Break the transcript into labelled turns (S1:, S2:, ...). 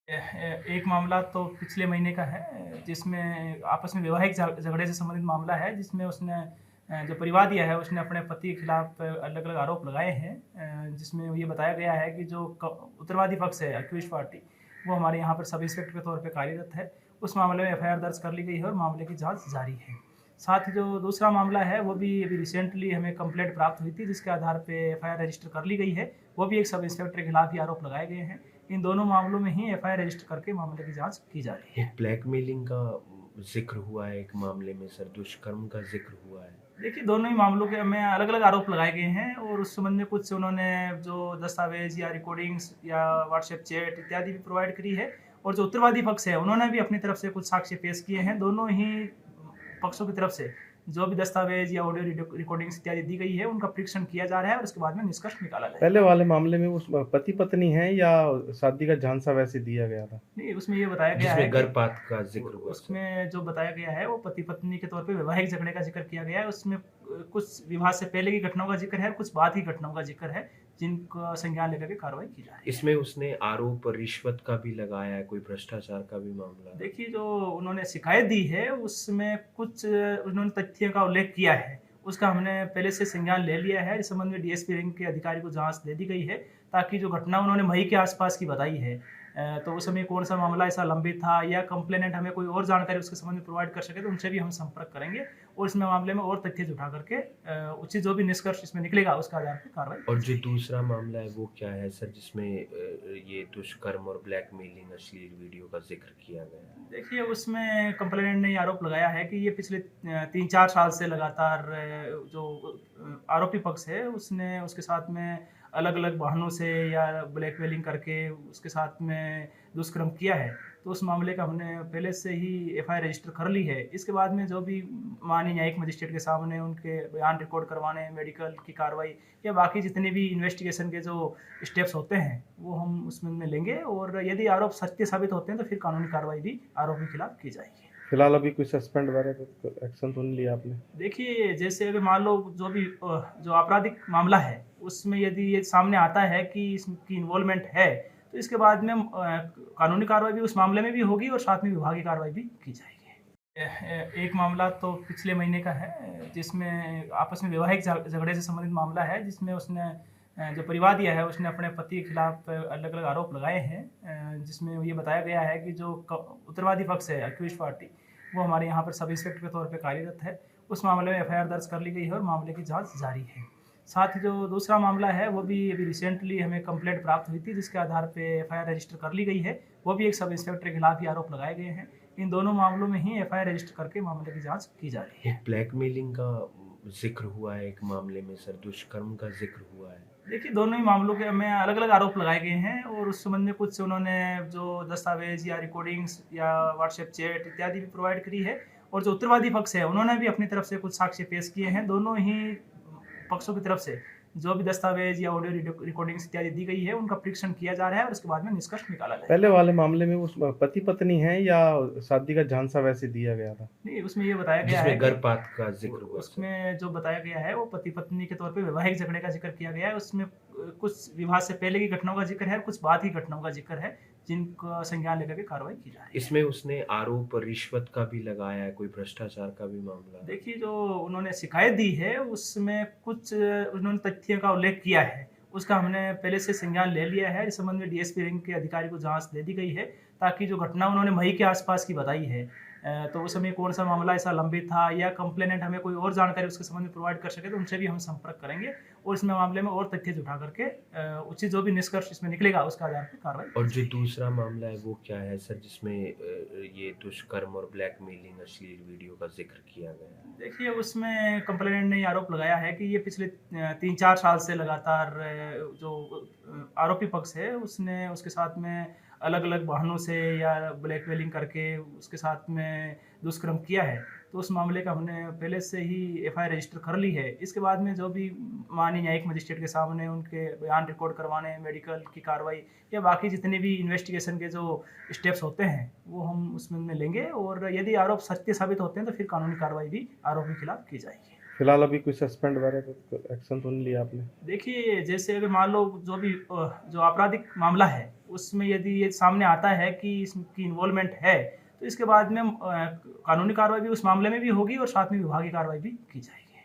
S1: एक मामला तो पिछले महीने का है, जिसमें आपस में वैवाहिक झगड़े से संबंधित मामला है, जिसमें उसने जो परिवार दिया है उसने अपने पति के खिलाफ अलग अलग आरोप लगाए हैं। जिसमें ये बताया गया है कि जो उत्तरवादी पक्ष है, अक्यूज पार्टी, वो हमारे यहाँ पर सब इंस्पेक्टर के तौर पर कार्यरत है। उस मामले में एफआईआर दर्ज कर ली गई है और मामले की जाँच जारी है। साथ ही जो दूसरा मामला है वो भी अभी रिसेंटली हमें कंप्लेंट प्राप्त हुई थी, जिसके आधार पे एफआईआर रजिस्टर कर ली गई है। वो भी एक सब इंस्पेक्टर के खिलाफ ही आरोप लगाए गए हैं। इन दोनों मामलों में ही एफआईआर रजिस्टर करके मामले की जांच की जा रही है।
S2: एक ब्लैकमेलिंग का ज़िक्र हुआ है, एक मामले में सर दुष्कर्म का ज़िक्र हुआ है।
S1: देखिए, दोनों ही मामलों के में अलग-अलग आरोप लगाए गए हैं और उस संबंध में कुछ उन्होंने जो दस्तावेज़ या रिकॉर्डिंग्स या व्हाट्सएप चैट इत्यादि भी प्रोवाइड करी है, और जो उत्तरवादी पक्ष है उन्होंने भी अपनी तरफ से कुछ साक्ष्य पेश किए हैं। दोनों ही पक्षों की तरफ से जो भी दस्तावेज़ या ऑडियो रिकॉर्डिंग्स इत्यादि दी गई है, उनका परीक्षण किया जा रहा है और उसके बाद में निष्कर्ष निकाला जाएगा।
S3: पहले वाले मामले में उस पति-पत्नी हैं या शादी का झांसा वैसे दिया गया था?
S1: नहीं, उसमें ये बताया गया है
S2: जिसमें
S1: कि
S2: गर्भपात का ज़िक्र हुआ सर।
S1: उसमें जो बताया गया है वो पति-पत्नी के तौर पे वैवाहिक झगड़े का ज़िक्र किया गया है। उसमें कुछ विवाह से पहले की घटनाओं का ज़िक्र है और कुछ बाद की घटनाओं का ज़िक्र है, जिनका संज्ञान लेकर के कार्रवाई की जा रही है।
S2: इसमें उसने आरोप रिश्वत का भी लगाया है, कोई भ्रष्टाचार का भी मामला है।
S1: देखिए, जो उन्होंने शिकायत दी है उसमें कुछ उन्होंने तथ्य का उल्लेख किया है, उसका हमने पहले से संज्ञान ले लिया है। इस संबंध में डीएसपी रैंक के अधिकारी को जाँच दे दी गई है, ताकि जो घटना उन्होंने मई के आसपास की बताई है, तो उस समय कौन-सा मामला ऐसा लंबित था या कंप्लेनेंट हमें कोई और जानकारी उसके संबंध में प्रोवाइड कर सके तो उनसे भी हम संपर्क करेंगे और इसमें मामले में और तथ्य जुटा करके उचित जो भी निष्कर्ष इसमें निकलेगा उसके आधार पर कार्रवाई
S2: और
S1: की
S2: जो
S1: जाएगी।
S2: दूसरा मामला है वो क्या है सर, जिसमें ये दुष्कर्म और ब्लैकमेलिंग अश्लील वीडियो का ज़िक्र किया गया है?
S1: देखिए, उसमें कंप्लेनेंट ने ये आरोप लगाया है कि ये पिछले 3-4 साल से लगातार जो आरोपी पक्ष है उसने उसके साथ में अलग-अलग बहानों से या ब्लैकमेलिंग करके उसके साथ में दुष्कर्म किया है। तो उस मामले का हमने पहले से ही एफआईआर रजिस्टर कर ली है। इसके बाद में जो भी माननीय न्यायिक मजिस्ट्रेट के सामने उनके बयान रिकॉर्ड करवाने, मेडिकल की कार्रवाई या बाकी जितने भी इन्वेस्टिगेशन के जो स्टेप्स होते हैं, वो हम उसमें लेंगे और यदि आरोप सत्य साबित होते हैं तो फिर कानूनी कार्रवाई भी आरोपी के खिलाफ की जाएगी।
S3: फिलहाल अभी कोई सस्पेंड वगैरह तो एक्शन तो नहीं लिया आपने?
S1: देखिए, जैसे अगर मान लो जो भी जो आपराधिक मामला है, उसमें यदि ये सामने आता है कि इसकी इन्वॉल्वमेंट है, तो इसके बाद में कानूनी कार्रवाई भी उस मामले में भी होगी और साथ में विभागीय कार्रवाई भी की जाएगी। एक मामला तो पिछले महीने का है, जिसमें आपस में वैवाहिक झगड़े से संबंधित मामला है, जिसमें उसने जो परिवार दिया है उसने अपने पति के खिलाफ अलग अलग आरोप लगाए हैं। जिसमें ये बताया गया है कि जो उत्तरवादी पक्ष है, अक्यूज पार्टी, वो हमारे यहाँ पर सब इंस्पेक्टर के तौर पे कार्यरत है। उस मामले में एफआईआर दर्ज कर ली गई है और मामले की जांच जारी है। साथ ही जो दूसरा मामला है वो भी अभी रिसेंटली हमें कंप्लेंट प्राप्त हुई थी, जिसके आधार पे एफआईआर रजिस्टर कर ली गई है। वो भी एक सब इंस्पेक्टर के खिलाफ ही आरोप लगाए गए हैं। इन दोनों मामलों में ही एफआईआर रजिस्टर करके मामले की जाँच की जा रही है।
S2: एक ब्लैकमेलिंग का ज़िक्र हुआ है, एक मामले में सर दुष्कर्म का ज़िक्र हुआ है।
S1: देखिए, दोनों ही मामलों के में अलग-अलग आरोप लगाए गए हैं और उस संबंध में कुछ उन्होंने जो दस्तावेज़ या रिकॉर्डिंग्स या व्हाट्सएप चैट इत्यादि भी प्रोवाइड करी है और जो उत्तरवादी पक्ष है उन्होंने भी अपनी तरफ से कुछ साक्ष्य पेश किए हैं। दोनों ही पक्षों की तरफ से जो भी दस्तावेज़ या ऑडियो रिकॉर्डिंग्स इत्यादि दी गई है, उनका परीक्षण किया जा रहा है और उसके बाद में निष्कर्ष निकाला जाएगा।
S3: पहले वाले मामले में उस पति-पत्नी हैं या शादी का झांसा वैसे दिया गया था?
S1: नहीं, उसमें ये बताया गया है
S2: जिसमें
S1: कि
S2: गर्भपात का ज़िक्र हुआ सर।
S1: उसमें जो बताया गया है वो पति-पत्नी के तौर पे वैवाहिक झगड़े का ज़िक्र किया गया है। उसमें कुछ विवाह से पहले की घटनाओं का ज़िक्र है और कुछ बाद की घटनाओं का ज़िक्र है, जिनका संज्ञान लेकर के कार्रवाई की जा रही है।
S2: इसमें उसने आरोप रिश्वत का भी लगाया है, कोई भ्रष्टाचार का भी मामला है।
S1: देखिए, जो उन्होंने शिकायत दी है उसमें कुछ उन्होंने तथ्य का उल्लेख किया है, उसका हमने पहले से संज्ञान ले लिया है। इस संबंध में डीएसपी रैंक के अधिकारी को जाँच दे दी गई है, ताकि जो घटना उन्होंने मई के आसपास की बताई है, तो उस समय कौन-सा मामला ऐसा लंबित था या कंप्लेनेंट हमें कोई और जानकारी उसके संबंध में प्रोवाइड कर सके तो उनसे भी हम संपर्क करेंगे और इसमें मामले में और तथ्य जुटा करके उचित जो भी निष्कर्ष इसमें निकलेगा उसके आधार पर कार्रवाई
S2: और
S1: की
S2: जो
S1: जाएगी।
S2: दूसरा मामला है वो क्या है सर, जिसमें ये दुष्कर्म और ब्लैकमेलिंग अश्लील वीडियो का ज़िक्र किया गया है?
S1: देखिए, उसमें कंप्लेनेंट ने ये आरोप लगाया है कि ये पिछले 3-4 साल से लगातार जो आरोपी पक्ष है उसने उसके साथ में अलग-अलग बहानों से या ब्लैकमेलिंग करके उसके साथ में दुष्कर्म किया है। तो उस मामले का हमने पहले से ही एफआईआर रजिस्टर कर ली है। इसके बाद में जो भी माननीय न्यायिक मजिस्ट्रेट के सामने उनके बयान रिकॉर्ड करवाने, मेडिकल की कार्रवाई या बाकी जितने भी इन्वेस्टिगेशन के जो स्टेप्स होते हैं, वो हम उसमें लेंगे और यदि आरोप सत्य साबित होते हैं तो फिर कानूनी कार्रवाई भी आरोपी के खिलाफ की जाएगी।
S3: फिलहाल अभी कोई सस्पेंड वगैरह तो एक्शन तो नहीं लिया आपने?
S1: देखिए, जैसे अगर मान लो जो भी जो आपराधिक मामला है, उसमें यदि ये सामने आता है कि इसकी इन्वॉल्वमेंट है तो इसके बाद में कानूनी कार्रवाई भी उस मामले में भी होगी और साथ में विभागीय कार्रवाई भी की जाएगी।